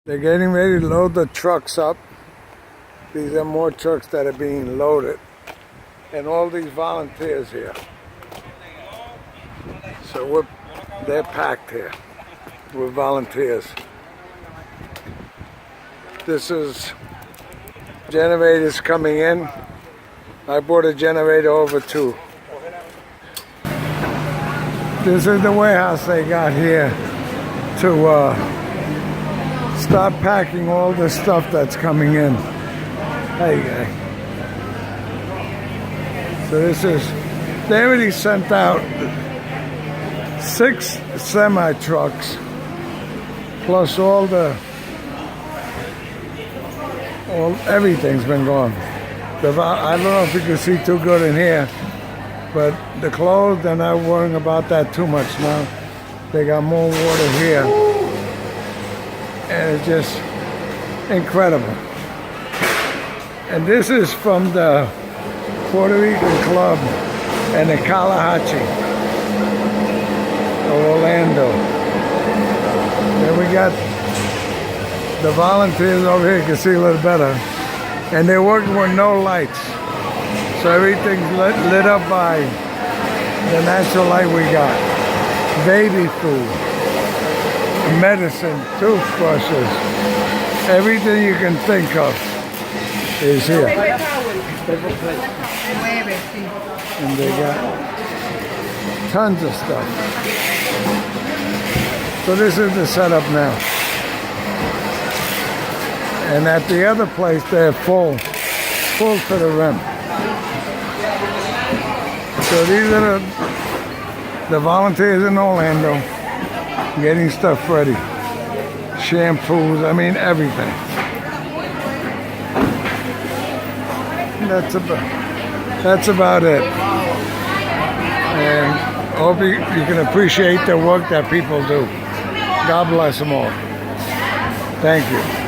They're getting ready to load the trucks up. These are more trucks that are being loaded. And all these volunteers here. So they're packed here with volunteers. This is generators coming in. I brought a generator over too. This is the warehouse they got here to start packing all the stuff that's coming in. Hey, guy. So they already sent out 6 semi-trucks plus everything's been gone. I don't know if you can see too good in here, but the clothes, they're not worrying about that too much now. They got more water here. And it's just incredible. And this is from the Puerto Rican Club and the Kalahari of Orlando. Then we got the volunteers over here, you can see a little better. And they're working with no lights. So everything's lit up by the natural light we got. Baby food, medicine, toothbrushes, everything you can think of is here. And they got tons of stuff. So this is the setup now. And at the other place, they're full to the rim. So these are the volunteers in Orlando getting stuff ready. Shampoos, I mean everything. That's about it. And I hope you can appreciate the work that people do. God bless them all. Thank you.